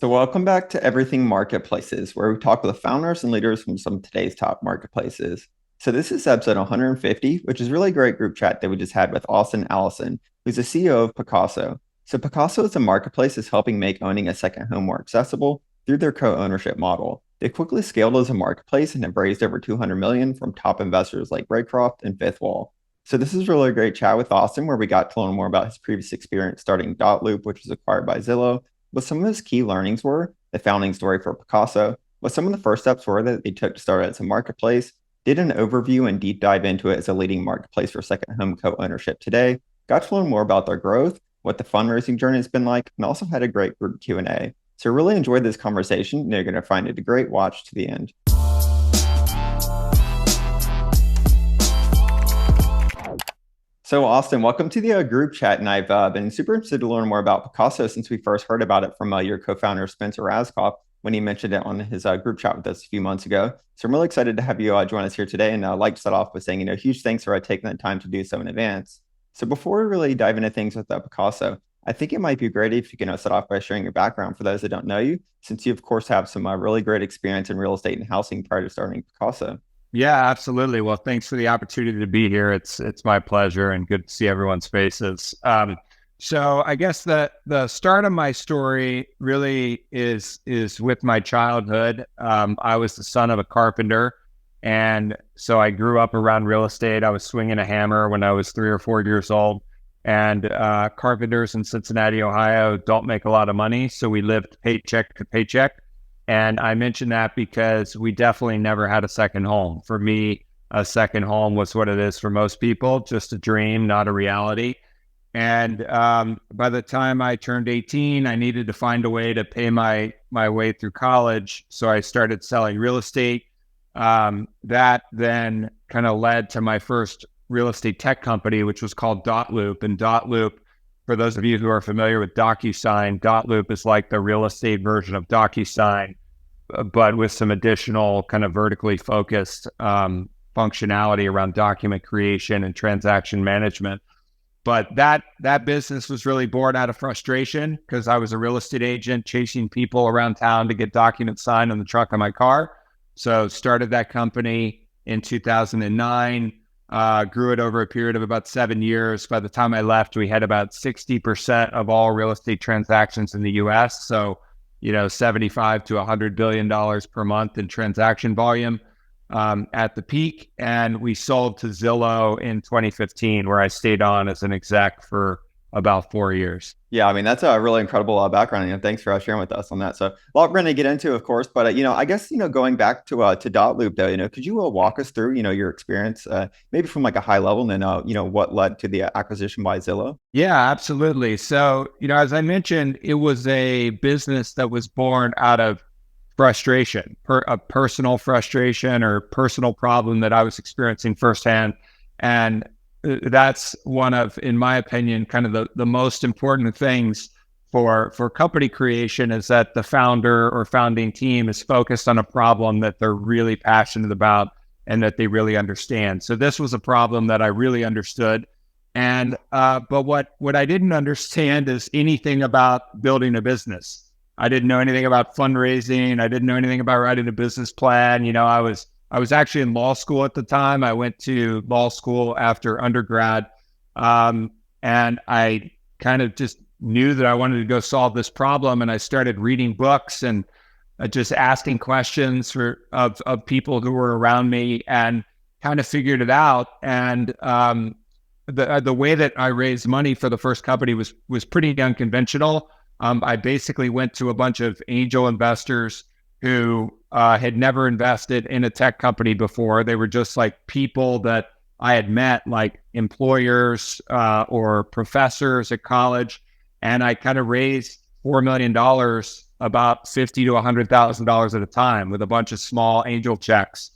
So, welcome back to Everything Marketplaces, where we talk with the founders and leaders from some of today's top marketplaces. So, this is episode 150, which is really a great group chat that we just had with Austin Allison, who's the CEO of Pacaso. So, Pacaso is a marketplace that's helping make owning a second home more accessible through their co-ownership model. They quickly scaled as a marketplace and have raised over 200 million from top investors like Greycroft and Fifth Wall. So this is really a great chat with Austin, where we got to learn more about his previous experience starting dotloop, which was acquired by Zillow, what some of his key learnings were, the founding story for Pacaso, what some of the first steps were that they took to start it as a marketplace, did an overview and deep dive into it as a leading marketplace for second home co-ownership today, got to learn more about their growth, what the fundraising journey has been like, and also had a great group Q&A. So really enjoyed this conversation, and you're going to find it a great watch to the end. So Austin, welcome to the group chat, and I've been super interested to learn more about Pacaso since we first heard about it from your co-founder Spencer Raskoff when he mentioned it on his group chat with us a few months ago. So I'm really excited to have you join us here today, and I'd like to start off with saying, huge thanks for taking the time to do so in advance. So before we really dive into things with Pacaso, I think it might be great if you can start off by sharing your background for those that don't know you, since you of course have some really great experience in real estate and housing prior to starting Pacaso. Yeah, absolutely. Well, thanks for the opportunity to be here. It's my pleasure and good to see everyone's faces. So I guess the start of my story really is with my childhood. I was the son of a carpenter, and so I grew up around real estate. I was swinging a hammer when I was 3 or 4 years old, and carpenters in Cincinnati, Ohio, don't make a lot of money, so we lived paycheck to paycheck. And I mention that because we definitely never had a second home. For me, a second home was what it is for most people, just a dream, not a reality. And by the time I turned 18, I needed to find a way to pay my way through college. So I started selling real estate. That then kind of led to my first real estate tech company, which was called dotloop. And dotloop, for those of you who are familiar with DocuSign, dotloop is like the real estate version of DocuSign, but with some additional kind of vertically focused functionality around document creation and transaction management. But that business was really born out of frustration because I was a real estate agent chasing people around town to get documents signed on the trunk of my car. So started that company in 2009. Grew it over a period of about 7 years. By the time I left, we had about 60% of all real estate transactions in the US. So, 75 to $100 billion per month in transaction volume at the peak. And we sold to Zillow in 2015, where I stayed on as an exec for about 4 years. Yeah, that's a really incredible background. Thanks for sharing with us on that. So, a lot we're going to get into, of course, but I guess going back to dotloop though, could you walk us through your experience, maybe from like a high level, and then what led to the acquisition by Zillow? Yeah, absolutely. So, as I mentioned, it was a business that was born out of frustration, a personal frustration or personal problem that I was experiencing firsthand, and that's one of, in my opinion, kind of the most important things for company creation is that the founder or founding team is focused on a problem that they're really passionate about and that they really understand. So this was a problem that I really understood. And but what I didn't understand is anything about building a business. I didn't know anything about fundraising. I didn't know anything about writing a business plan. I was actually in law school at the time. I went to law school after undergrad, and I kind of just knew that I wanted to go solve this problem. And I started reading books and just asking questions of people who were around me, and kind of figured it out. And the way that I raised money for the first company was pretty unconventional. I basically went to a bunch of angel investors who had never invested in a tech company before. They were just like people that I had met, like employers or professors at college. And I kind of raised $4 million, about $50,000 to $100,000 at a time, with a bunch of small angel checks.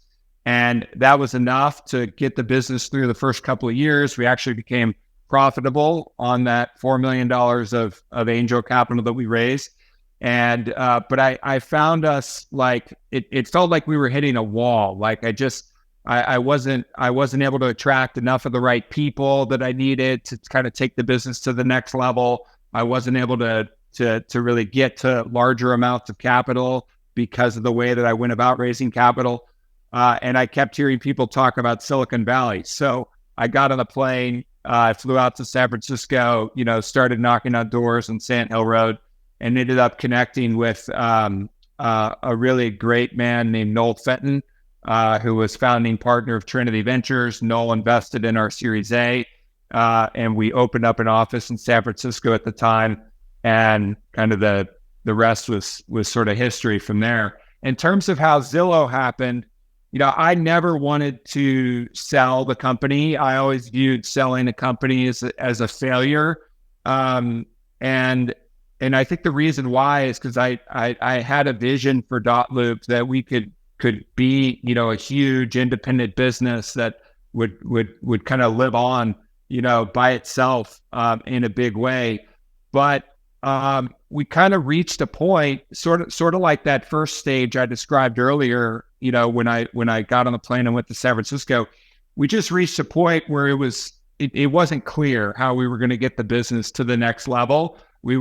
And that was enough to get the business through the first couple of years. We actually became profitable on that $4 million of angel capital that we raised. And, but I found us like, it felt like we were hitting a wall. Like I wasn't able to attract enough of the right people that I needed to kind of take the business to the next level. I wasn't able to to really get to larger amounts of capital because of the way that I went about raising capital. And I kept hearing people talk about Silicon Valley. So I got on a plane, I flew out to San Francisco, started knocking on doors on Sand Hill Road, and ended up connecting with a really great man named Noel Fenton, who was founding partner of Trinity Ventures. Noel invested in our Series A, and we opened up an office in San Francisco at the time, and kind of the rest was sort of history from there. In terms of how Zillow happened, I never wanted to sell the company. I always viewed selling a company as a failure. And I think the reason why is because I had a vision for dotloop that we could be, a huge independent business that would kind of live on, by itself, in a big way. But we kind of reached a point, sort of like that first stage I described earlier, when I got on the plane and went to San Francisco. We just reached a point where it wasn't clear how we were going to get the business to the next level. We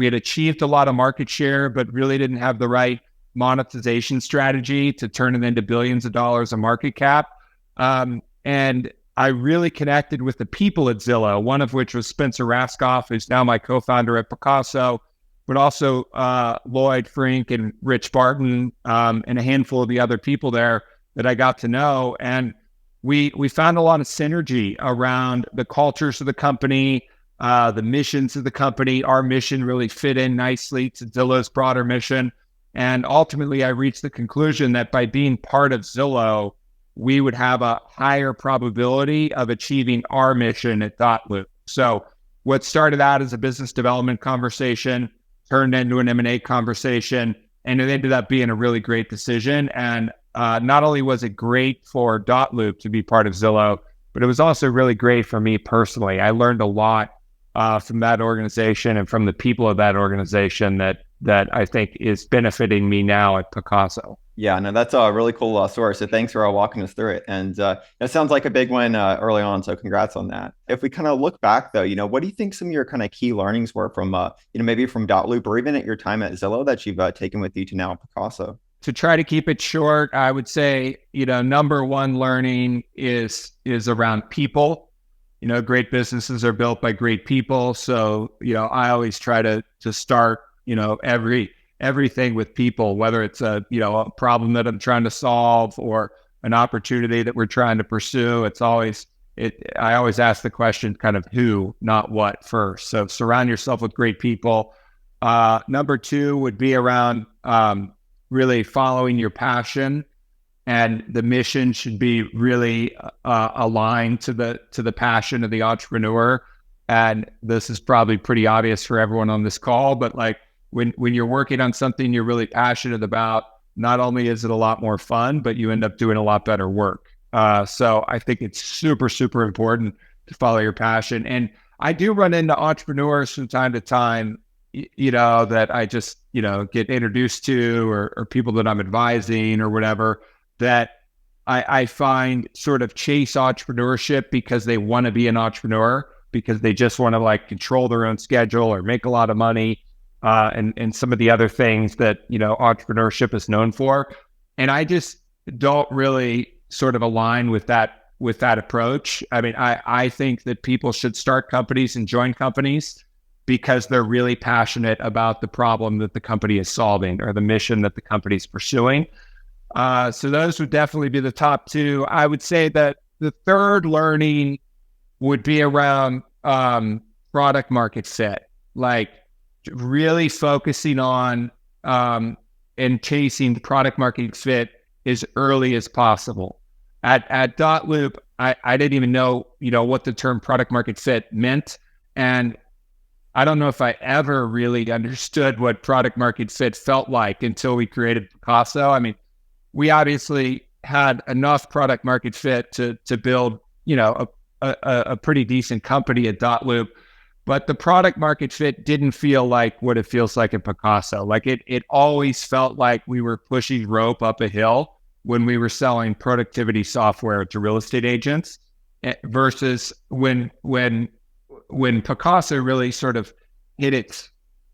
had achieved a lot of market share, but really didn't have the right monetization strategy to turn it into billions of dollars of market cap. And I really connected with the people at Zillow, one of which was Spencer Raskoff, who's now my co-founder at Pacaso, but also Lloyd Frink and Rich Barton, and a handful of the other people there that I got to know. And we found a lot of synergy around the cultures of the company, the missions of the company. Our mission really fit in nicely to Zillow's broader mission. And ultimately, I reached the conclusion that by being part of Zillow, we would have a higher probability of achieving our mission at dotloop. So what started out as a business development conversation turned into an M&A conversation, and it ended up being a really great decision. And not only was it great for dotloop to be part of Zillow, but it was also really great for me personally. I learned a lot from that organization and from the people of that organization that I think is benefiting me now at Pacaso. Yeah, no, that's a really cool story. So thanks for walking us through it. And that sounds like a big win early on. So congrats on that. If we kind of look back though, what do you think some of your kind of key learnings were from, maybe from dotloop or even at your time at Zillow that you've taken with you to now Pacaso? To try to keep it short, I would say, number one learning is around people. Great businesses are built by great people. So, I always try to start, everything with people, whether it's a problem that I'm trying to solve or an opportunity that we're trying to pursue. I always ask the question kind of who, not what first. So surround yourself with great people. Number two would be around really following your passion, and the mission should be really aligned to the passion of the entrepreneur. And this is probably pretty obvious for everyone on this call, but like when you're working on something you're really passionate about, not only is it a lot more fun, but you end up doing a lot better work. So I think it's super, super important to follow your passion. And I do run into entrepreneurs from time to time, that I just, get introduced to or people that I'm advising or whatever, that I find sort of chase entrepreneurship because they want to be an entrepreneur, because they just want to like control their own schedule or make a lot of money, and some of the other things that, entrepreneurship is known for. And I just don't really sort of align with that approach. I mean, I think that people should start companies and join companies because they're really passionate about the problem that the company is solving or the mission that the company is pursuing. So those would definitely be the top two. I would say that the third learning would be around product market fit, like really focusing on and chasing the product market fit as early as possible. At dotloop, I didn't even know, what the term product market fit meant. And I don't know if I ever really understood what product market fit felt like until we created Pacaso. I mean, we obviously had enough product market fit to build, a pretty decent company at dotloop, but the product market fit didn't feel like what it feels like at Pacaso. Like it always felt like we were pushing rope up a hill when we were selling productivity software to real estate agents, versus when Pacaso really sort of hit its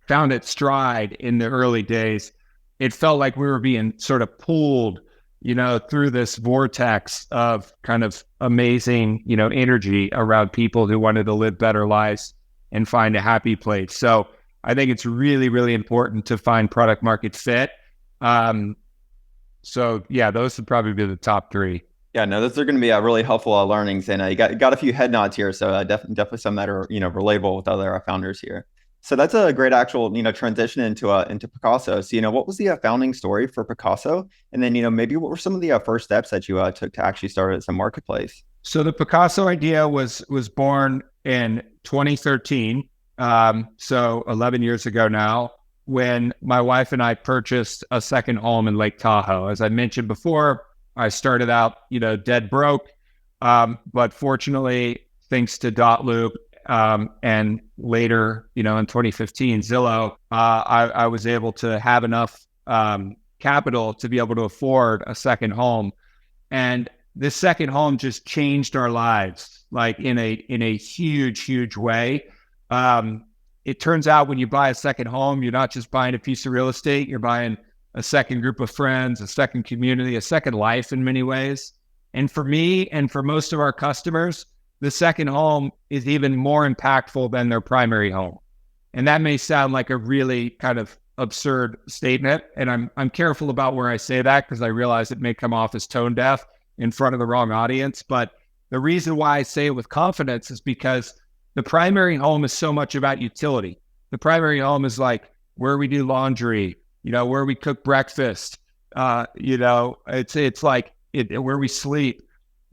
found its stride in the early days, it felt like we were being sort of pulled, through this vortex of kind of amazing, energy around people who wanted to live better lives and find a happy place. So I think it's really, really important to find product market fit. So yeah, those would probably be the top three. Yeah, no, those are going to be really helpful learnings, and you got a few head nods here, so definitely some that are relatable with other founders here. So that's a great actual transition into Pacaso. So what was the founding story for Pacaso, and then maybe what were some of the first steps that you took to actually start it as a marketplace? So the Pacaso idea was born in 2013, so 11 years ago now, when my wife and I purchased a second home in Lake Tahoe. As I mentioned before, I started out, dead broke, but fortunately, thanks to dotloop, and later, in 2015, Zillow, I was able to have enough capital to be able to afford a second home. And this second home just changed our lives, like in a huge, huge way. It turns out when you buy a second home, you're not just buying a piece of real estate, you're buying a second group of friends, a second community, a second life in many ways. And for me and for most of our customers, the second home is even more impactful than their primary home. And that may sound like a really kind of absurd statement. And I'm careful about where I say that because I realize it may come off as tone deaf in front of the wrong audience. But the reason why I say it with confidence is because the primary home is so much about utility. The primary home is like where we do laundry, where we cook breakfast, it's like where we sleep.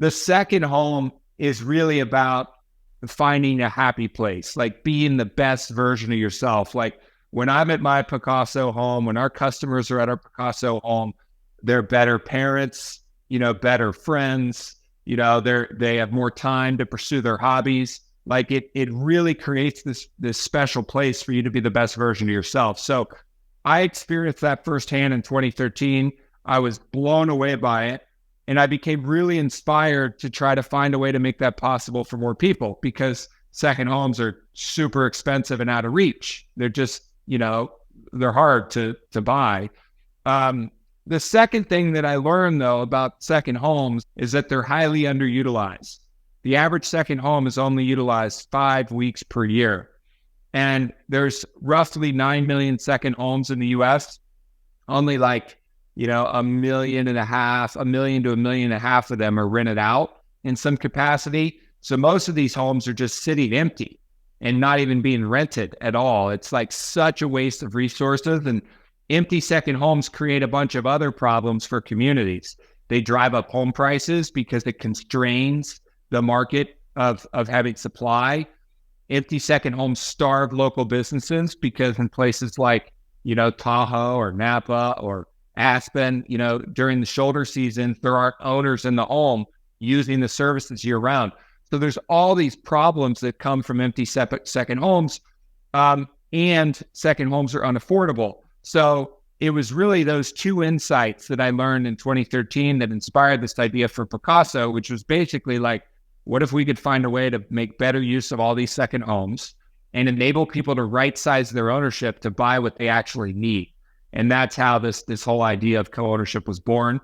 The second home is really about finding a happy place, like being the best version of yourself. Like when I'm at my Pacaso home, when our customers are at our Pacaso home, they're better parents, better friends, they have more time to pursue their hobbies. Like it really creates this special place for you to be the best version of yourself. So I experienced that firsthand in 2013. I was blown away by it. And I became really inspired to try to find a way to make that possible for more people because second homes are super expensive and out of reach. They're just, they're hard to buy. The second thing that I learned, though, about second homes is that they're highly underutilized. The average second home is only utilized 5 weeks per year. And there's roughly 9 million second homes in the US. Only like, 1.5 million to 1.5 million of them are rented out in some capacity. So most of these homes are just sitting empty and not even being rented at all. It's like such a waste of resources. And empty second homes create a bunch of other problems for communities. They drive up home prices because it constrains the market of having supply. Empty second homes starve local businesses because in places like, Tahoe or Napa or Aspen, during the shoulder season, there aren't owners in the home using the services year round. So there's all these problems that come from empty second homes, and second homes are unaffordable. So it was really those two insights that I learned in 2013 that inspired this idea for Pacaso, which was basically like, what if we could find a way to make better use of all these second homes and enable people to right-size their ownership to buy what they actually need? And that's how this whole idea of co-ownership was born.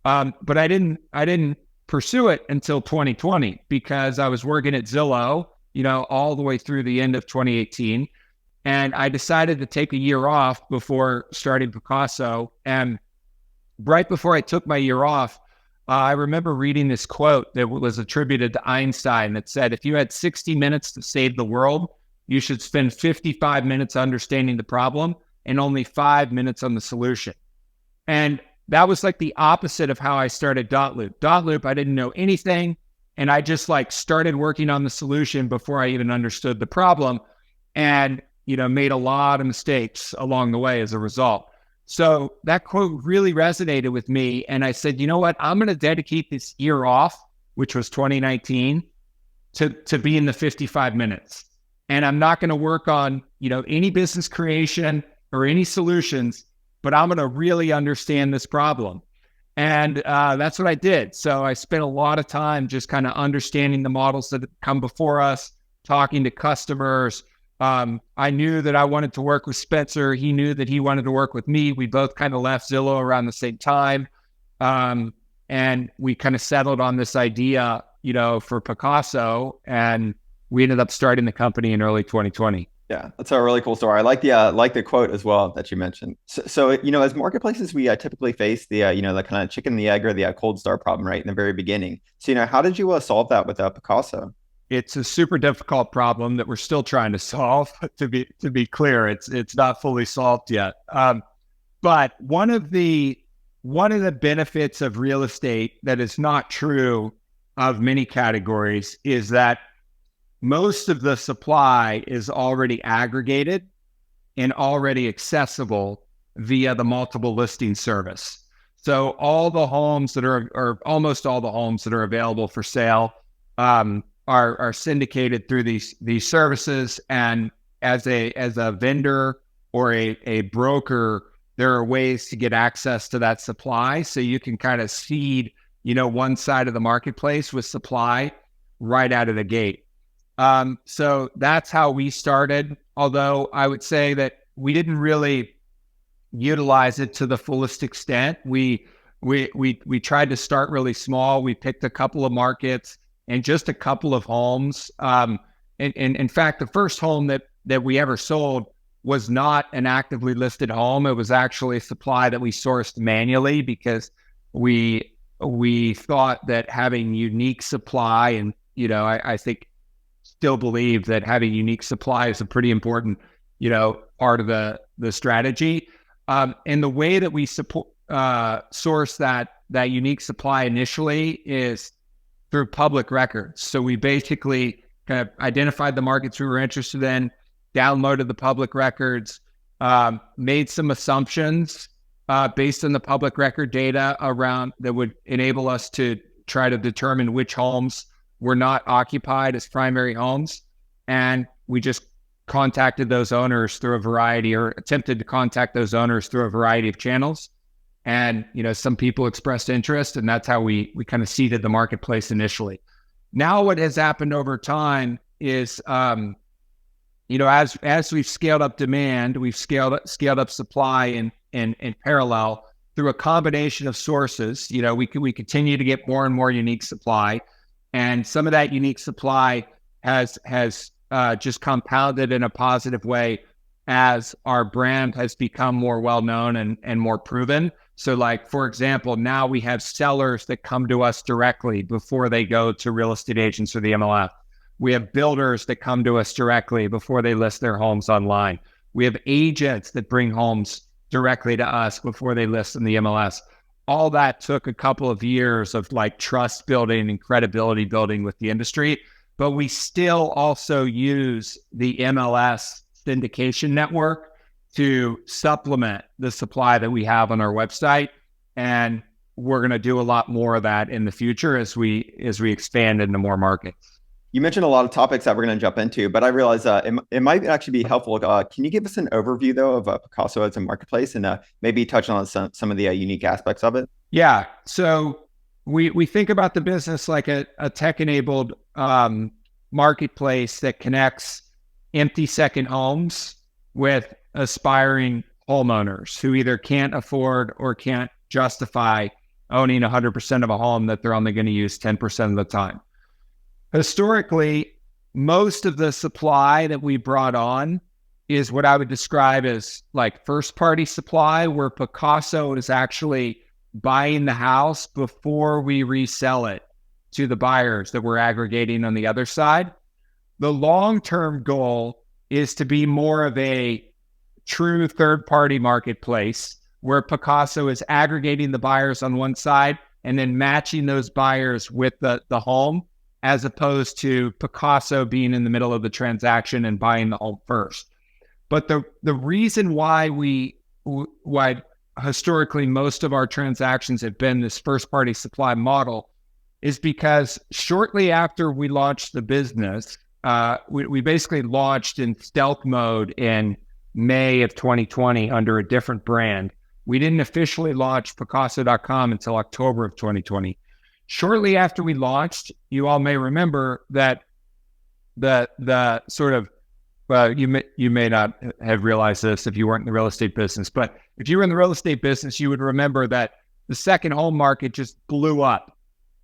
But I didn't pursue it until 2020 because I was working at Zillow, all the way through the end of 2018. And I decided to take a year off before starting Pacaso. And right before I took my year off, I remember reading this quote that was attributed to Einstein that said, if you had 60 minutes to save the world, you should spend 55 minutes understanding the problem and only 5 minutes on the solution. And that was like the opposite of how I started dotloop. Dotloop, I didn't know anything. And I just started working on the solution before I even understood the problem and, made a lot of mistakes along the way as a result. So that quote really resonated with me. And I said, you know what, I'm going to dedicate this year off, which was 2019, to be in the 55 minutes. And I'm not going to work on, any business creation or any solutions, but I'm going to really understand this problem. And that's what I did. So I spent a lot of time just kind of understanding the models that have come before us, talking to customers, I knew that I wanted to work with Spencer. He knew that he wanted to work with me. We both kind of left Zillow around the same time. And we kind of settled on this idea, for Pacaso, and we ended up starting the company in early 2020. Yeah, that's a really cool story. I like the quote as well that you mentioned. So as marketplaces, we typically face the kind of chicken and the egg or the cold start problem right in the very beginning. So how did you solve that with Pacaso? It's a super difficult problem that we're still trying to solve. To be clear, it's not fully solved yet. But one of the benefits of real estate that is not true of many categories is that most of the supply is already aggregated and already accessible via the multiple listing service. So all the homes that are, or almost all the homes that are available for sale, are syndicated through these services. And as a vendor or a broker, there are ways to get access to that supply. So you can kind of seed, one side of the marketplace with supply right out of the gate. So that's how we started. Although I would say that we didn't really utilize it to the fullest extent. We tried to start really small. We picked a couple of markets and just a couple of homes. And in fact, the first home that we ever sold was not an actively listed home. It was actually a supply that we sourced manually because we thought that having unique supply, and I think still believe that having unique supply is a pretty important part of the strategy. And the way that we source that unique supply initially is through public records. So we basically kind of identified the markets we were interested in, downloaded the public records, made some assumptions based on the public record data around that would enable us to try to determine which homes were not occupied as primary homes. And we just contacted those owners through a variety, or attempted to contact those owners through a variety of channels. And, some people expressed interest, and that's how we kind of seeded the marketplace initially. Now what has happened over time is, as we've scaled up demand, we've scaled up supply in parallel through a combination of sources. We continue to get more and more unique supply, and some of that unique supply has just compounded in a positive way as our brand has become more well-known and more proven. So like, for example, now we have sellers that come to us directly before they go to real estate agents or the MLS. We have builders that come to us directly before they list their homes online. We have agents that bring homes directly to us before they list in the MLS. All that took a couple of years of like trust building and credibility building with the industry, but we still also use the MLS syndication network to supplement the supply that we have on our website. And we're going to do a lot more of that in the future as we expand into more markets. You mentioned a lot of topics that we're going to jump into, but I realize it might actually be helpful. Can you give us an overview, though, of Pacaso as a marketplace, and maybe touch on some of the unique aspects of it? Yeah. So we think about the business like a tech-enabled marketplace that connects empty second homes with aspiring homeowners who either can't afford or can't justify owning 100% of a home that they're only going to use 10% of the time. Historically, most of the supply that we brought on is what I would describe as like first-party supply, where Pacaso is actually buying the house before we resell it to the buyers that we're aggregating on the other side. The long-term goal is to be more of a true third-party marketplace where Pacaso is aggregating the buyers on one side and then matching those buyers with the home, as opposed to Pacaso being in the middle of the transaction and buying the home first. But the reason why historically most of our transactions have been this first-party supply model is because shortly after we launched the business, we basically launched in stealth mode in May of 2020 under a different brand. We didn't officially launch Pacaso.com until October of 2020. Shortly after we launched, you all may remember that the sort of Well, you may not have realized this if you weren't in the real estate business, but if you were in the real estate business, you would remember that the second home market just blew up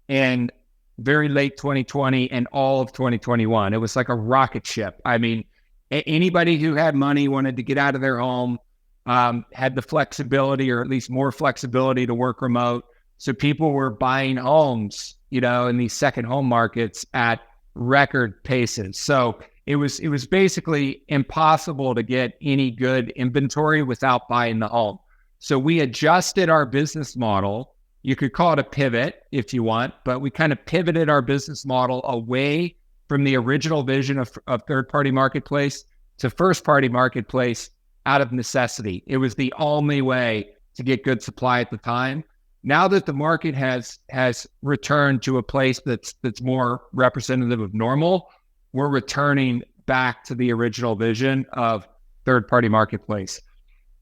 in very late 2020 and all of 2021. It was like a rocket ship. I mean, anybody who had money wanted to get out of their home, had the flexibility, or at least more flexibility, to work remote. So people were buying homes, in these second home markets at record paces. So it was basically impossible to get any good inventory without buying the home. So we adjusted our business model. You could call it a pivot if you want, but we kind of pivoted our business model away from the original vision of third-party marketplace to first-party marketplace out of necessity. It was the only way to get good supply at the time. Now that the market has returned to a place that's more representative of normal, we're returning back to the original vision of third-party marketplace.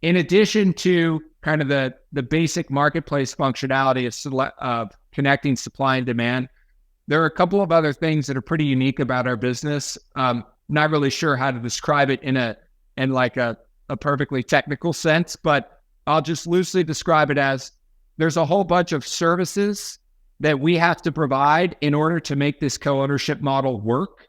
In addition to kind of the basic marketplace functionality of connecting supply and demand, there are a couple of other things that are pretty unique about our business. Not really sure how to describe it in like a perfectly technical sense, but I'll just loosely describe it as there's a whole bunch of services that we have to provide in order to make this co-ownership model work.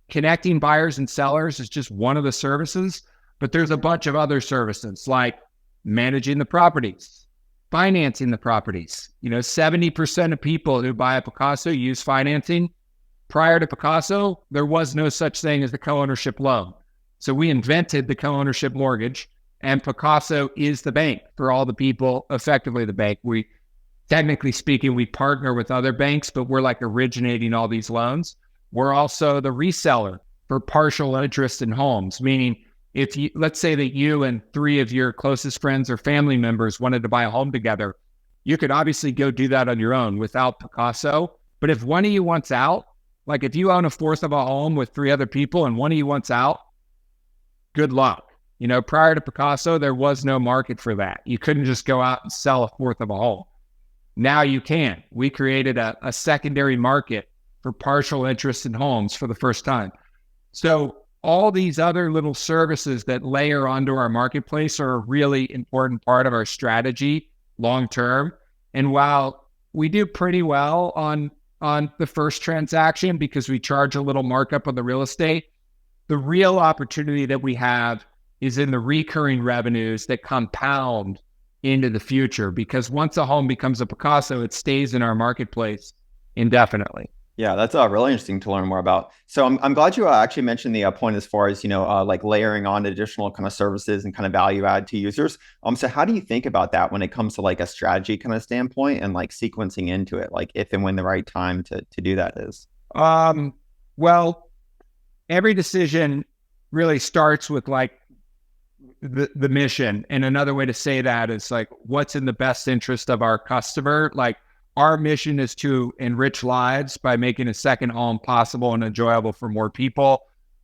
Connecting buyers and sellers is just one of the services, but there's a bunch of other services like managing the properties, financing the properties. 70% of people who buy a Pacaso use financing. Prior to Pacaso, there was no such thing as the co-ownership loan. So we invented the co-ownership mortgage, and Pacaso is the bank for all the people, effectively the bank. We, technically speaking, we partner with other banks, but we're like originating all these loans. We're also the reseller for partial interest in homes, meaning if you, let's say that you and 3 of your closest friends or family members wanted to buy a home together, you could obviously go do that on your own without Pacaso. But if one of you wants out, like if you own a fourth of a home with 3 other people and one of you wants out, good luck. Prior to Pacaso, there was no market for that. You couldn't just go out and sell a fourth of a home. Now you can. We created a secondary market for partial interest in homes for the first time. So all these other little services that layer onto our marketplace are a really important part of our strategy long-term. And while we do pretty well on the first transaction because we charge a little markup on the real estate, the real opportunity that we have is in the recurring revenues that compound into the future. Because once a home becomes a Pacaso, it stays in our marketplace indefinitely. Yeah, that's really interesting to learn more about. So I'm glad you actually mentioned the point as far as, like layering on additional kind of services and kind of value add to users. So how do you think about that when it comes to like a strategy kind of standpoint and like sequencing into it, like if and when the right time to do that is? Well, every decision really starts with like the mission. And another way to say that is like, what's in the best interest of our customer? Like, our mission is to enrich lives by making a second home possible and enjoyable for more people.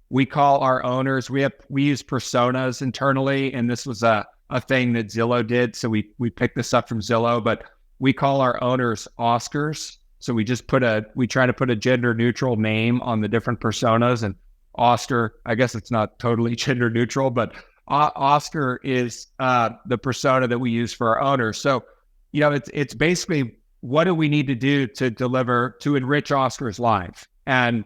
We call our owners, we use personas internally, and this was a thing that Zillow did. So we picked this up from Zillow, but we call our owners Oscars. So we try to put a gender neutral name on the different personas, and Oscar, I guess it's not totally gender neutral, but Oscar is the persona that we use for our owners. So, it's basically, what do we need to do to enrich Oscar's life? And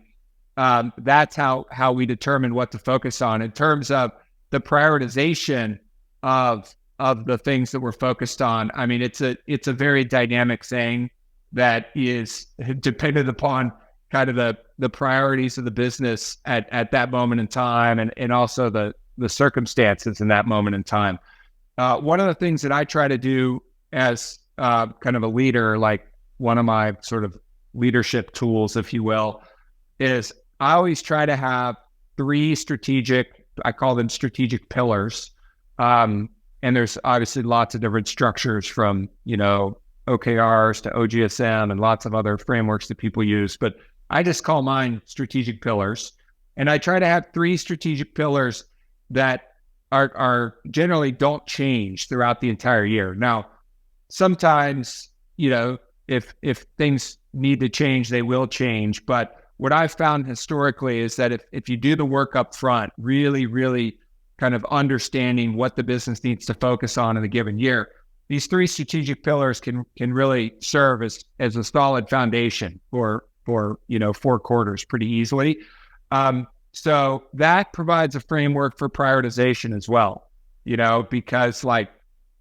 that's how we determine what to focus on in terms of the prioritization of the things that we're focused on. I mean, it's a very dynamic thing that is dependent upon kind of the priorities of the business at that moment in time, and also the circumstances in that moment in time. One of the things that I try to do as kind of a leader, like one of my sort of leadership tools, if you will, is I always try to have 3 strategic, I call them strategic pillars. And there's obviously lots of different structures from, OKRs to OGSM and lots of other frameworks that people use, but I just call mine strategic pillars. And I try to have 3 strategic pillars that are generally don't change throughout the entire year. Now, sometimes, if things need to change, they will change. But what I've found historically is that if you do the work up front, really, really kind of understanding what the business needs to focus on in a given year, these three strategic pillars can really serve as a solid foundation for 4 quarters pretty easily. So that provides a framework for prioritization as well, because like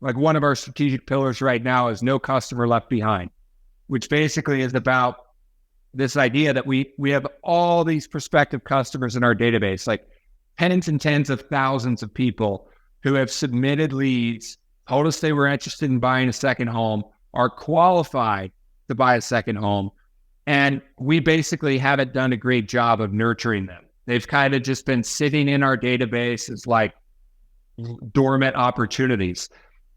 one of our strategic pillars right now is no customer left behind, which basically is about this idea that we have all these prospective customers in our database, like tens and tens of thousands of people who have submitted leads, told us they were interested in buying a second home, are qualified to buy a second home. And we basically haven't done a great job of nurturing them. They've kind of just been sitting in our database as like dormant opportunities.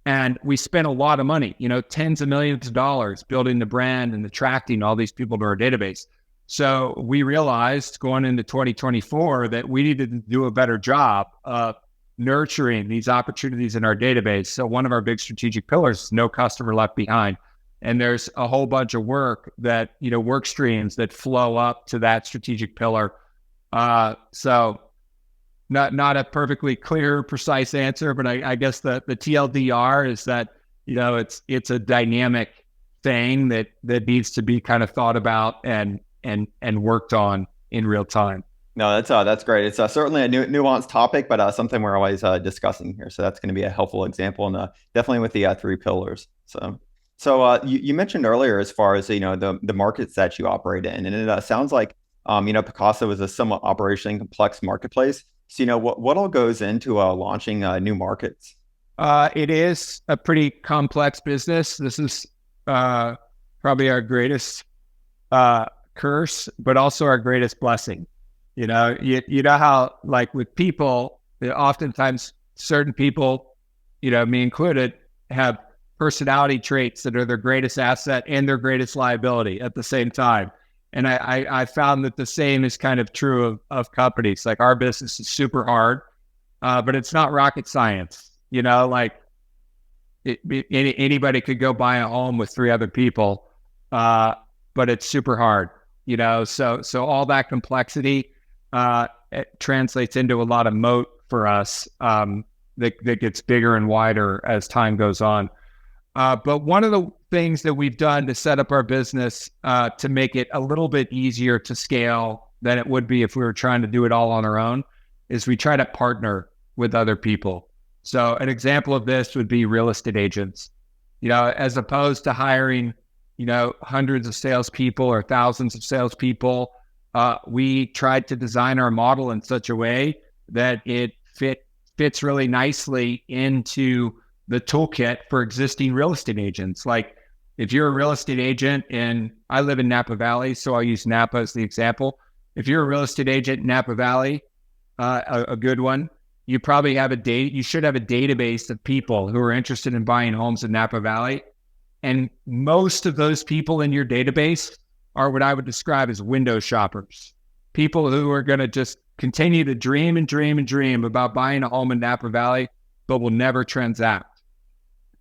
And we spent a lot of money, tens of millions of dollars building the brand and attracting all these people to our database. So we realized going into 2024 that we needed to do a better job of nurturing these opportunities in our database. So one of our big strategic pillars is no customer left behind. And there's a whole bunch of work that, work streams that flow up to that strategic pillar. So not a perfectly clear, precise answer, but I guess the TLDR is that, it's a dynamic thing that needs to be kind of thought about and worked on in real time. No, that's great. It's certainly a nuanced topic, but something we're always discussing here. So that's going to be a helpful example, and definitely with the 3 pillars. So you mentioned earlier as far as the markets that you operate in, and it sounds like Pacaso is a somewhat operationally complex marketplace. So what all goes into launching new markets? It is a pretty complex business. This is probably our greatest curse, but also our greatest blessing. You know how, like with people, oftentimes certain people, me included, have personality traits that are their greatest asset and their greatest liability at the same time. And I found that the same is kind of true of companies. Like our business is super hard, but it's not rocket science. Anybody could go buy a home with 3 other people, but it's super hard. So all that complexity it translates into a lot of moat for us that gets bigger and wider as time goes on. But one of the things that we've done to set up our business to make it a little bit easier to scale than it would be if we were trying to do it all on our own is we try to partner with other people. So an example of this would be real estate agents. As opposed to hiring, hundreds of salespeople or thousands of salespeople, we tried to design our model in such a way that it fits really nicely into the toolkit for existing real estate agents. Like if you're a real estate agent, and I live in Napa Valley, so I'll use Napa as the example. If you're a real estate agent in Napa Valley, a good one, you probably have you should have a database of people who are interested in buying homes in Napa Valley. And most of those people in your database are what I would describe as window shoppers. People who are going to just continue to dream and dream and dream about buying a home in Napa Valley, but will never transact.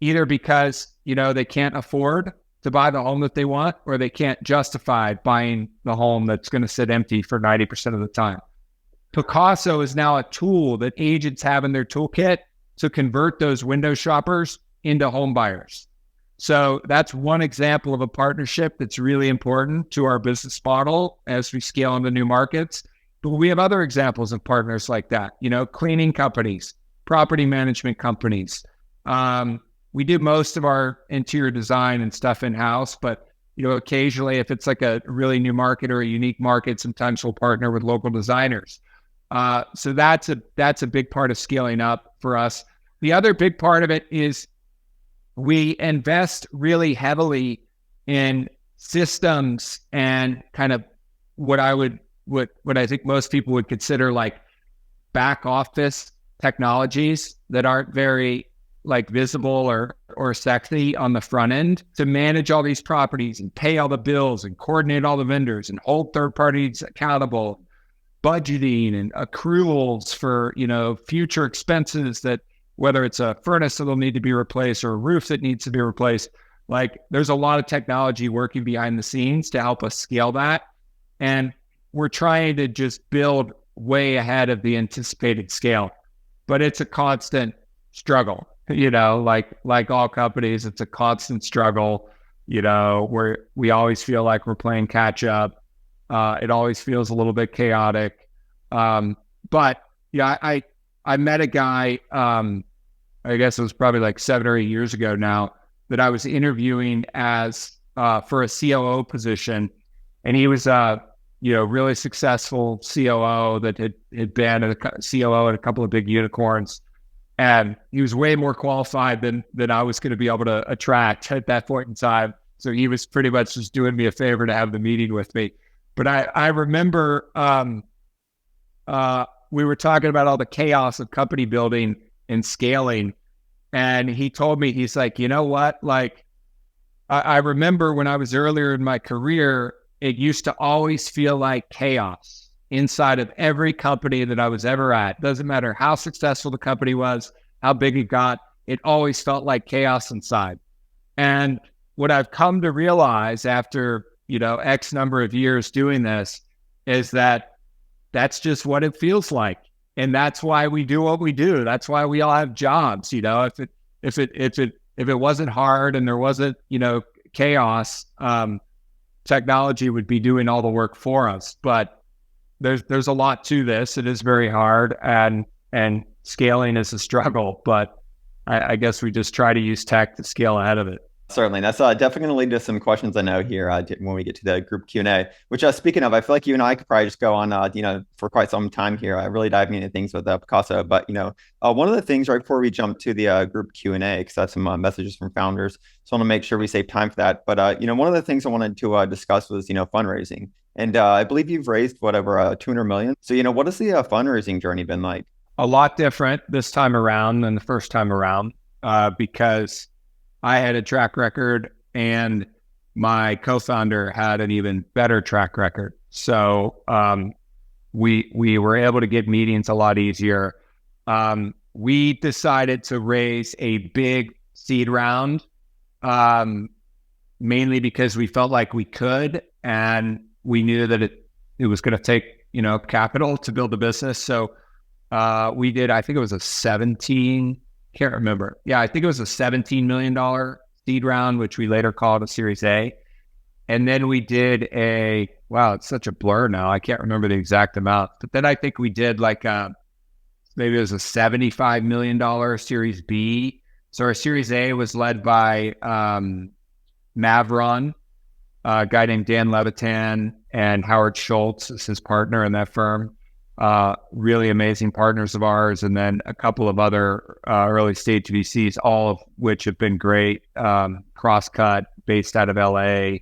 Either because, they can't afford to buy the home that they want, or they can't justify buying the home that's going to sit empty for 90% of the time. Pacaso is now a tool that agents have in their toolkit to convert those window shoppers into home buyers. So that's one example of a partnership that's really important to our business model as we scale into new markets. But we have other examples of partners like that, cleaning companies, property management companies. We do most of our interior design and stuff in-house, but occasionally if it's like a really new market or a unique market, sometimes we'll partner with local designers. So that's a big part of scaling up for us. The other big part of it is we invest really heavily in systems and kind of what I think most people would consider like back office technologies that aren't very visible or sexy on the front end to manage all these properties and pay all the bills and coordinate all the vendors and hold third parties accountable, budgeting and accruals for, future expenses, that whether it's a furnace that'll need to be replaced or a roof that needs to be replaced. There's a lot of technology working behind the scenes to help us scale that. And we're trying to just build way ahead of the anticipated scale, but it's a constant struggle, like all companies, it's a constant struggle, where we always feel like we're playing catch up. It always feels a little bit chaotic. But yeah, I met a guy, I guess it was probably like 7 or 8 years ago now, that I was interviewing as for a COO position, and he was really successful COO that had been a COO at a couple of big unicorns, and he was way more qualified than I was going to be able to attract at that point in time. So he was pretty much just doing me a favor to have the meeting with me. But I remember we were talking about all the chaos of company building and scaling. And he told me, he's like, you know what? Like, I remember when I was earlier in my career, it used to always feel like chaos inside of every company that I was ever at. Doesn't matter how successful the company was, how big it got, it always felt like chaos inside. And what I've come to realize after, X number of years doing this is that that's just what it feels like. And that's why we do what we do. That's why we all have jobs. If it wasn't hard and there wasn't, chaos, technology would be doing all the work for us. But there's a lot to this. It is very hard, and scaling is a struggle. But I guess we just try to use tech to scale ahead of it. Certainly. That's definitely going to lead to some questions I know here when we get to the group Q&A, which speaking of, I feel like you and I could probably just go on, for quite some time here, really diving into things with Pacaso. But, one of the things right before we jump to the group Q&A, because that's some messages from founders. So I want to make sure we save time for that. But, one of the things I wanted to discuss was, fundraising. And I believe you've raised over 200 million. So, what has the fundraising journey been like? A lot different this time around than the first time around, because I had a track record and my co-founder had an even better track record. So we were able to get meetings a lot easier. We decided to raise a big seed round, mainly because we felt like we could, and we knew that it was going to take, capital to build the business. So we did, I think it was a 17, can't remember. Yeah, I think it was a $17 million seed round, which we later called a Series A. And then we did it's such a blur now. I can't remember the exact amount. But then I think we did maybe it was a $75 million Series B. So our Series A was led by Maveron, a guy named Dan Levitan, and Howard Schultz is his partner in that firm. Really amazing partners of ours, and then a couple of other early stage VCs, all of which have been great. Crosscut, based out of LA,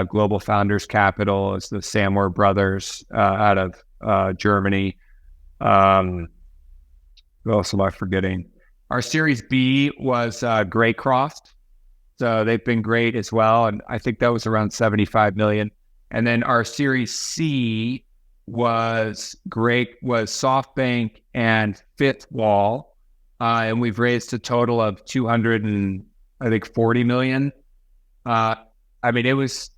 Global Founders Capital is the Samwer brothers out of Germany. Who else am I forgetting? Our Series B was Greycroft, so they've been great as well, and I think that was around 75 million. And then our Series C was SoftBank and Fifth Wall, and we've raised a total of 240 million. It was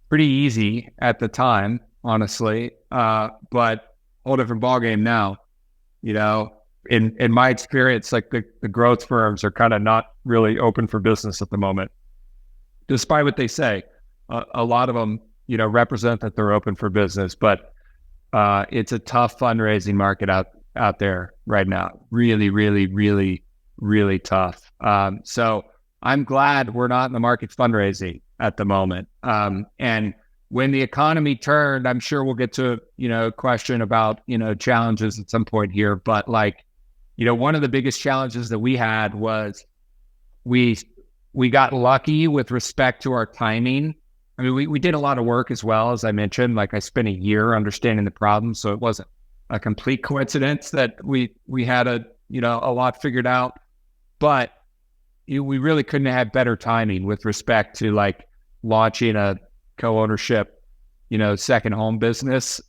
pretty easy at the time, honestly, but whole different ballgame now. In my experience, like the growth firms are kind of not really open for business at the moment, despite what they say. A lot of them, represent that they're open for business, but it's a tough fundraising market out there right now. Really, really, really, really tough. So I'm glad we're not in the market fundraising at the moment. And when the economy turned, I'm sure we'll get to, a question about, challenges at some point here. But one of the biggest challenges that we had was we got lucky with respect to our timing. I mean, we did a lot of work as well, as I mentioned. Like, I spent a year understanding the problem, so it wasn't a complete coincidence that we had a lot figured out. But we really couldn't have had better timing with respect to launching a co-ownership, second home business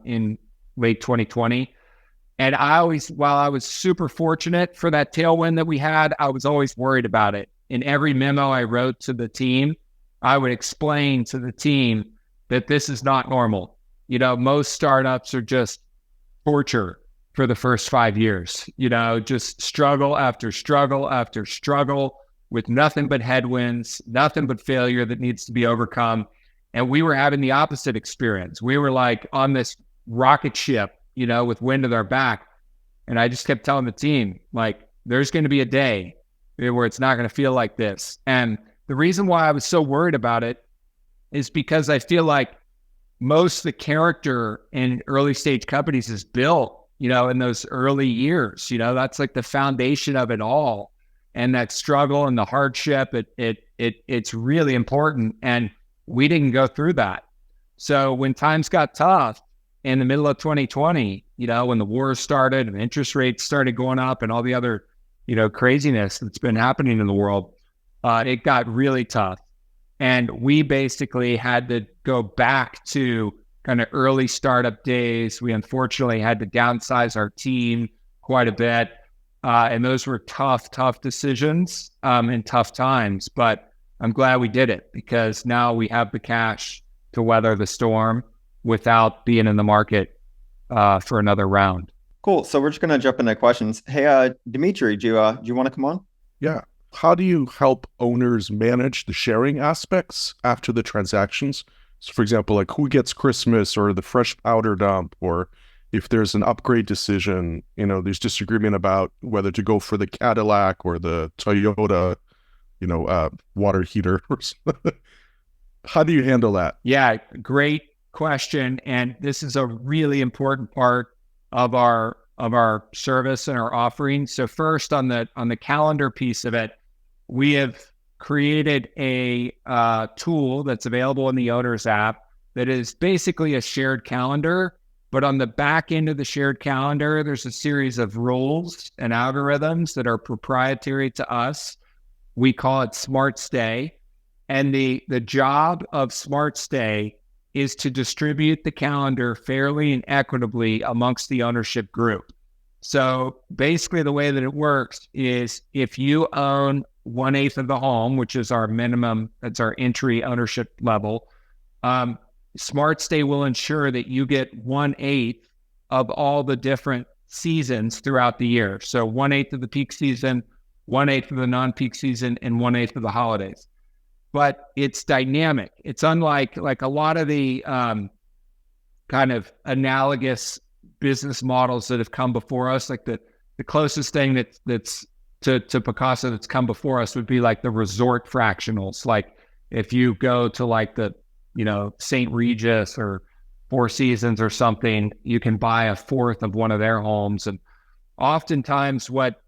in late 2020. And while I was super fortunate for that tailwind that we had, I was always worried about it. In every memo I wrote to the team, I would explain to the team that this is not normal. Most startups are just torture for the first 5 years, just struggle after struggle after struggle with nothing but headwinds, nothing but failure that needs to be overcome. And we were having the opposite experience. We were like on this rocket ship, with wind at our back. And I just kept telling the team, like, there's going to be a day where it's not going to feel like this. And the reason why I was so worried about it is because I feel like most of the character in early stage companies is built, in those early years. That's like the foundation of it all. And that struggle and the hardship, it's really important. And we didn't go through that. So when times got tough in the middle of 2020, when the war started and interest rates started going up and all the other, craziness that's been happening in the world, it got really tough. And we basically had to go back to kind of early startup days. We unfortunately had to downsize our team quite a bit. And those were tough decisions in tough times. But I'm glad we did it because now we have the cash to weather the storm without being in the market for another round. Cool. So we're just going to jump into questions. Hey, Dimitri, do you want to come on? Yeah. How do you help owners manage the sharing aspects after the transactions? So for example, like who gets Christmas or the fresh powder dump, or if there's an upgrade decision, there's disagreement about whether to go for the Cadillac or the Toyota, water heater. How do you handle that? Yeah, great question. And this is a really important part of our service and our offering. So first on the calendar piece of it, we have created a tool that's available in the Owners app that is basically a shared calendar. But on the back end of the shared calendar, there's a series of rules and algorithms that are proprietary to us. We call it Smart Stay. And the job of Smart Stay is to distribute the calendar fairly and equitably amongst the ownership group. So basically the way that it works is if you own 1/8 of the home, which is our minimum, that's our entry ownership level, Smart Stay will ensure that you get 1/8 of all the different seasons throughout the year. So 1/8 of the peak season, 1/8 of the non-peak season, and 1/8 of the holidays. But it's dynamic. It's unlike a lot of the kind of analogous business models that have come before us. Like the closest thing that's to Pacaso that's come before us would be like the resort fractionals. Like if you go to like the St. Regis or Four Seasons or something, you can buy a fourth of one of their homes. And oftentimes what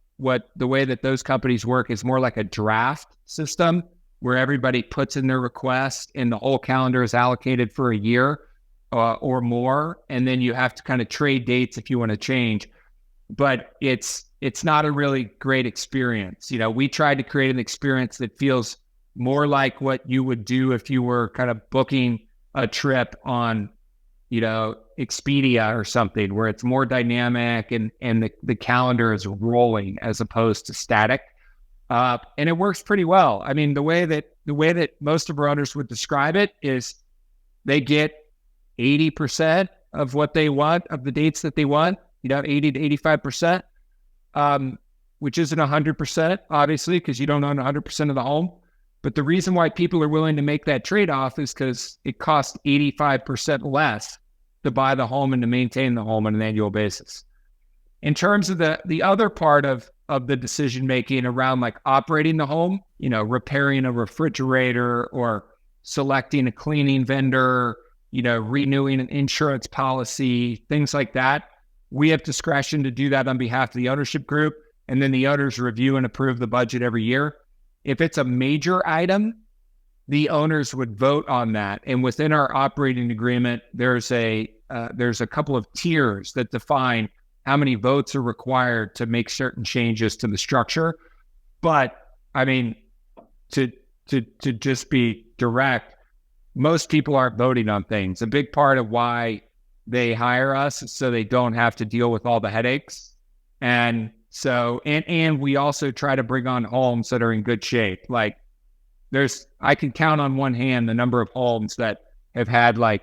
the way that those companies work is more like a draft system where everybody puts in their request and the whole calendar is allocated for a year or more. And then you have to kind of trade dates if you want to change. But it's not a really great experience. We tried to create an experience that feels more like what you would do if you were kind of booking a trip on, Expedia or something, where it's more dynamic and the calendar is rolling as opposed to static. And it works pretty well. I mean, the way that most of our owners would describe it is they get 80% of what they want, of the dates that they want, 80 to 85%, which isn't 100%, obviously, because you don't own 100% of the home. But the reason why people are willing to make that trade-off is because it costs 85% less to buy the home and to maintain the home on an annual basis. In terms of the other part of the decision-making around like operating the home, repairing a refrigerator or selecting a cleaning vendor, renewing an insurance policy, things like that, we have discretion to do that on behalf of the ownership group. And then the owners review and approve the budget every year. If it's a major item, the owners would vote on that. And within our operating agreement, there's a couple of tiers that define how many votes are required to make certain changes to the structure. But I mean, to just be direct, most people aren't voting on things. A big part of why they hire us is so they don't have to deal with all the headaches. And so, and we also try to bring on homes that are in good shape. Like I can count on one hand the number of homes that have had like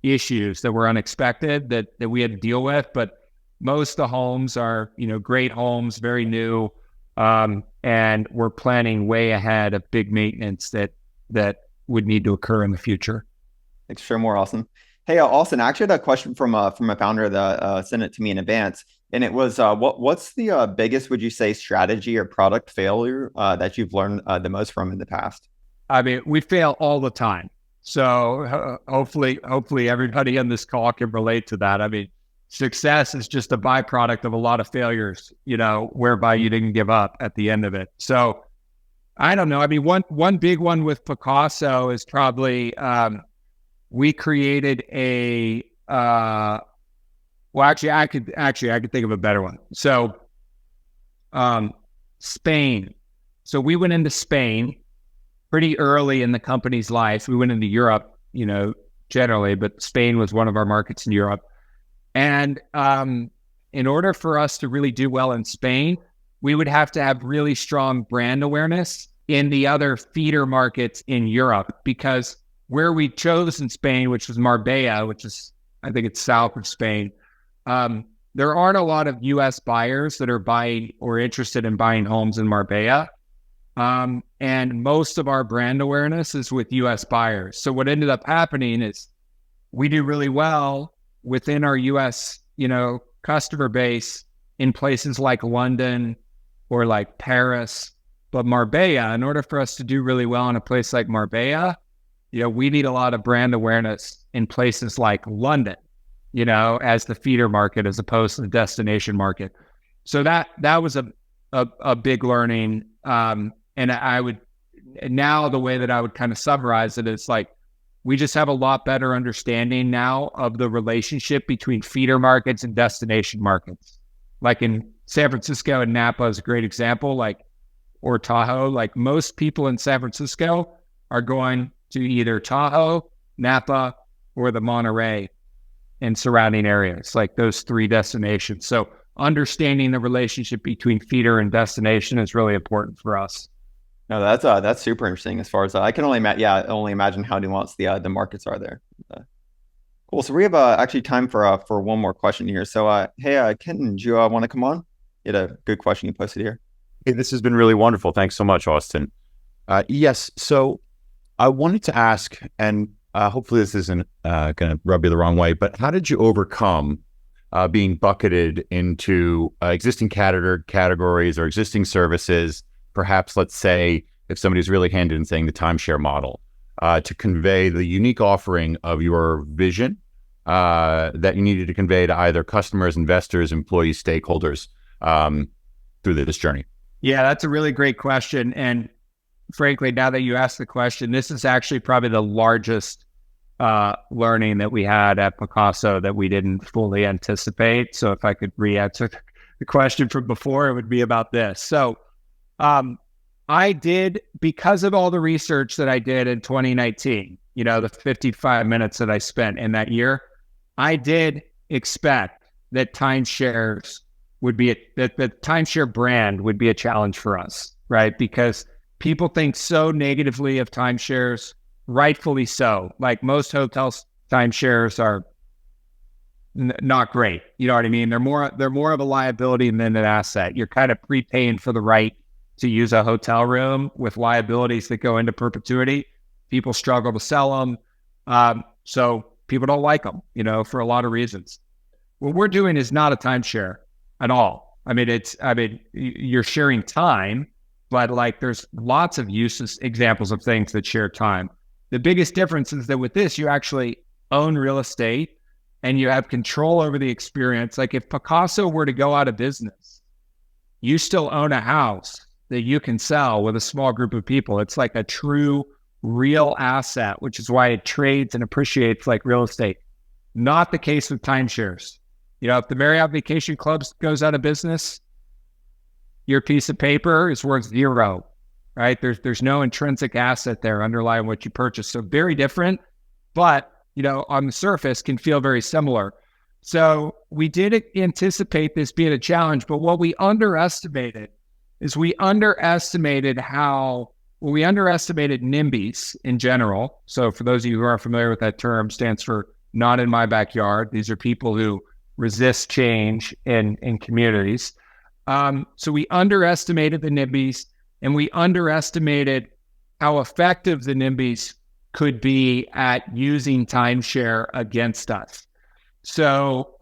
issues that were unexpected that we had to deal with. But most of the homes are, great homes, very new. And we're planning way ahead of big maintenance that would need to occur in the future. Thanks for sharing more, Austin. Hey, Austin, I actually had a question from a founder that sent it to me in advance, and it was, what's the biggest, would you say, strategy or product failure that you've learned the most from in the past? I mean, we fail all the time, so hopefully everybody on this call can relate to that. I mean, success is just a byproduct of a lot of failures, whereby you didn't give up at the end of it. So I don't know. I mean, one big one with Pacaso is probably we created a I could think of a better one. So Spain. So we went into Spain pretty early in the company's life. We went into Europe, generally, but Spain was one of our markets in Europe. And in order for us to really do well in Spain, we would have to have really strong brand awareness in the other feeder markets in Europe, because where we chose in Spain, which was Marbella, which is, I think it's south of Spain, there aren't a lot of U.S. buyers that are buying or interested in buying homes in Marbella. And most of our brand awareness is with U.S. buyers. So what ended up happening is we do really well within our U.S., customer base in places like London or like Paris. But Marbella, in order for us to do really well in a place like Marbella, we need a lot of brand awareness in places like London, as the feeder market as opposed to the destination market. So that was a big learning. And now the way that I would kind of summarize it is like, we just have a lot better understanding now of the relationship between feeder markets and destination markets. Like in San Francisco and Napa is a great example, or Tahoe. Like most people in San Francisco are going to either Tahoe, Napa, or the Monterey and surrounding areas, like those three destinations. So understanding the relationship between feeder and destination is really important for us. No, that's super interesting. As far as I can only imagine how nuanced the markets are there. Cool. So we have actually time for one more question here. So hey, Kenton, do you want to come on? You had a good question you posted here. Hey, this has been really wonderful. Thanks so much, Austin. Yes. So I wanted to ask, and hopefully this isn't going to rub you the wrong way, but how did you overcome being bucketed into existing categories or existing services? Perhaps, let's say, if somebody's really handed in saying the timeshare model, to convey the unique offering of your vision that you needed to convey to either customers, investors, employees, stakeholders through this journey? Yeah, that's a really great question. And frankly, now that you asked the question, this is actually probably the largest learning that we had at Pacaso that we didn't fully anticipate. So if I could re-answer the question from before, it would be about this. So I did, because of all the research that I did in 2019, the 55 minutes that I spent in that year, I did expect that timeshares that the timeshare brand would be a challenge for us, right? Because people think so negatively of timeshares, rightfully so. Like most hotels, timeshares are not great. You know what I mean? They're more of a liability than an asset. You're kind of prepaying for the right to use a hotel room with liabilities that go into perpetuity. People struggle to sell them. So people don't like them, for a lot of reasons. What we're doing is not a timeshare at all. I mean, you're sharing time, but there's lots of examples of things that share time. The biggest difference is that with this, you actually own real estate and you have control over the experience. Like if Pacaso were to go out of business, you still own a house that you can sell with a small group of people. It's like a true real asset, which is why it trades and appreciates like real estate. Not the case with timeshares. If the Marriott Vacation Club goes out of business, your piece of paper is worth zero, right? There's no intrinsic asset there underlying what you purchased. So very different, but on the surface can feel very similar. So we did anticipate this being a challenge, but what we underestimated is we underestimated NIMBYs in general. So for those of you who aren't familiar with that term, stands for not in my backyard. These are people who resist change in communities. So we underestimated the NIMBYs, and we underestimated how effective the NIMBYs could be at using timeshare against us. So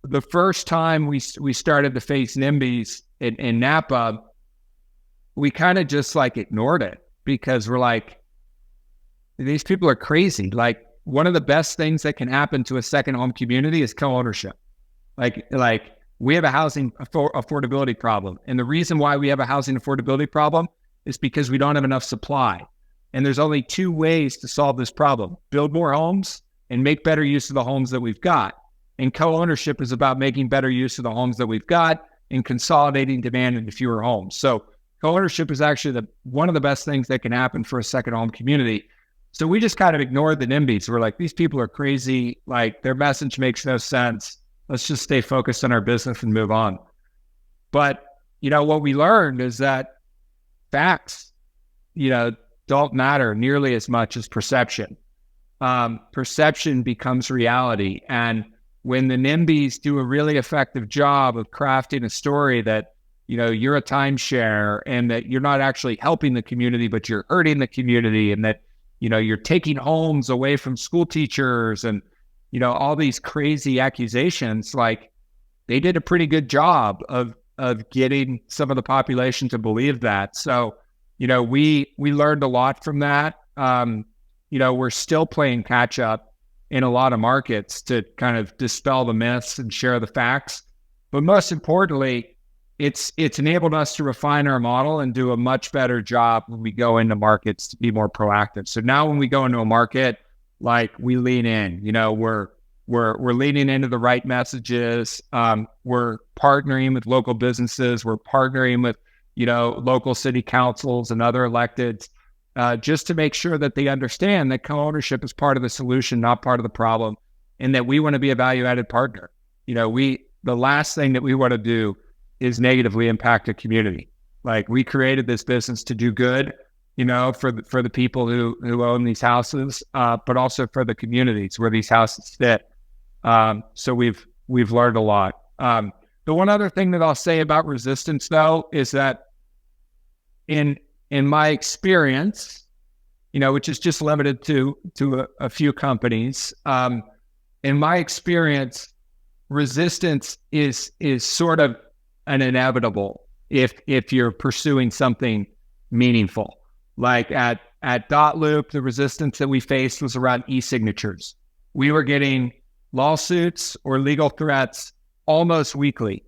the first time we started to face NIMBYs in Napa, we kind of just like ignored it because we're like, these people are crazy. Like, one of the best things that can happen to a second home community is co-ownership. Like we have a housing affordability problem. And the reason why we have a housing affordability problem is because we don't have enough supply. And there's only two ways to solve this problem: build more homes and make better use of the homes that we've got. And co-ownership is about making better use of the homes that we've got and consolidating demand into fewer homes. So co-ownership is actually one of the best things that can happen for a second home community. So we just kind of ignored the NIMBYs. We're like, these people are crazy. Like, their message makes no sense. Let's just stay focused on our business and move on. But, what we learned is that facts, don't matter nearly as much as perception. Perception becomes reality. And when the NIMBYs do a really effective job of crafting a story that, you're a timeshare and that you're not actually helping the community, but you're hurting the community, and that, you're taking homes away from school teachers and, all these crazy accusations, like, they did a pretty good job of getting some of the population to believe that. So, we learned a lot from that. We're still playing catch up in a lot of markets to kind of dispel the myths and share the facts. But most importantly, it's enabled us to refine our model and do a much better job when we go into markets to be more proactive. So now when we go into a market, like, we lean in, we're leaning into the right messages. We're partnering with local businesses. We're partnering with, local city councils and other electeds, just to make sure that they understand that co-ownership is part of the solution, not part of the problem, and that we want to be a value-added partner. The last thing that we want to do is negatively impact a community. Like, we created this business to do good, for the people who own these houses, but also for the communities where these houses sit. So we've learned a lot. The one other thing that I'll say about resistance, though, is that in my experience, which is just limited to a few companies, in my experience, resistance is sort of an inevitable if you're pursuing something meaningful. Like at dotloop, the resistance that we faced was around e-signatures. We were getting lawsuits or legal threats almost weekly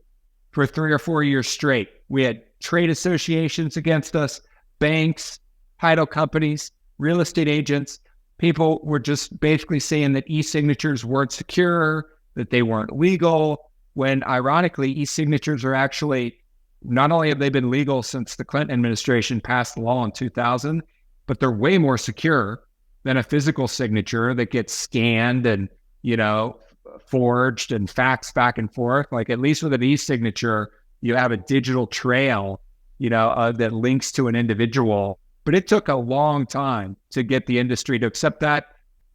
for 3 or 4 years straight. We had trade associations against us, banks, title companies, real estate agents. People were just basically saying that e-signatures weren't secure, that they weren't legal, when ironically, e-signatures are actually, not only have they been legal since the Clinton administration passed the law in 2000, but they're way more secure than a physical signature that gets scanned and, forged and faxed back and forth. Like, at least with an e-signature, you have a digital trail, that links to an individual. But it took a long time to get the industry to accept that.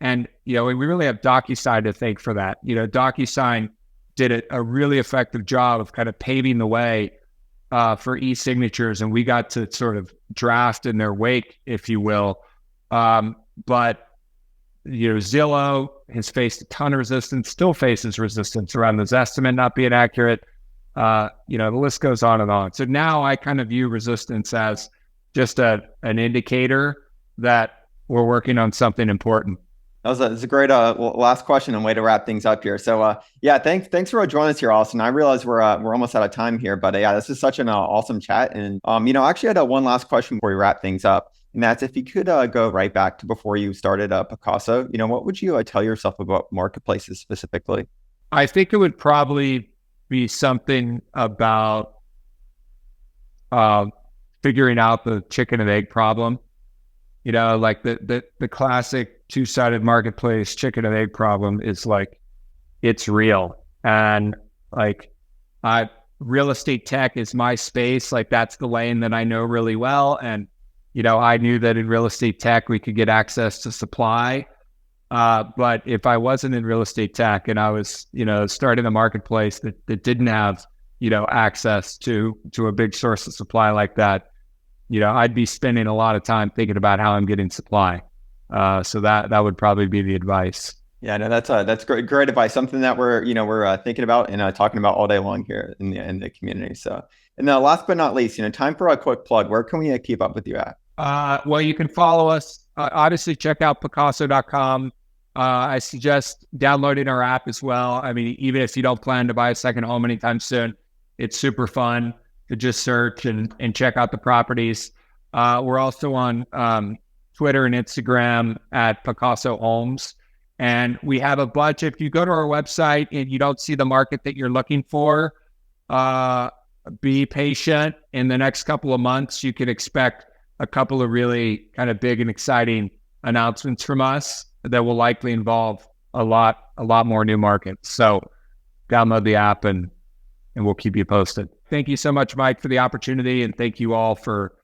And, we really have DocuSign to thank for that. DocuSign did a really effective job of kind of paving the way for e-signatures, and we got to sort of draft in their wake, if you will. But Zillow has faced a ton of resistance, still faces resistance around this estimate not being accurate. The list goes on and on. So now I kind of view resistance as just an indicator that we're working on something important. That's a great last question and way to wrap things up here. So thanks for joining us here, Austin. I realize we're almost out of time here, but this is such an awesome chat. And I actually had one last question before we wrap things up, and that's if you could go right back to before you started Pacaso. What would you tell yourself about marketplaces specifically? I think it would probably be something about figuring out the chicken and egg problem. Like the classic two-sided marketplace chicken and egg problem is like, it's real. And like, real estate tech is my space. Like, that's the lane that I know really well. And, I knew that in real estate tech, we could get access to supply. But if I wasn't in real estate tech and I was, starting a marketplace that didn't have, access to a big source of supply like that, I'd be spending a lot of time thinking about how I'm getting supply. So that would probably be the advice. Yeah, no, that's great advice. Something that we're thinking about and talking about all day long here in the community. So, and then last but not least, time for a quick plug. Where can we keep up with you at? Well, you can follow us. Obviously, check out Pacaso.com. I suggest downloading our app as well. I mean, even if you don't plan to buy a second home anytime soon, it's super fun to just search and check out the properties. We're also on Twitter and Instagram at Pacaso Homes. And we have a bunch. If you go to our website and you don't see the market that you're looking for, be patient. In the next couple of months, you can expect a couple of really kind of big and exciting announcements from us that will likely involve a lot more new markets. So download the app and we'll keep you posted. Thank you so much, Mike, for the opportunity. And thank you all for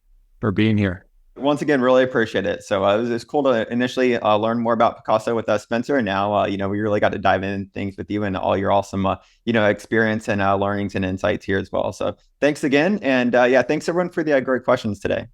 being here. Once again, really appreciate it. So it was cool to initially learn more about Pacaso with Spencer. And now, we really got to dive in things with you and all your awesome, experience and learnings and insights here as well. So thanks again. And thanks everyone for the great questions today.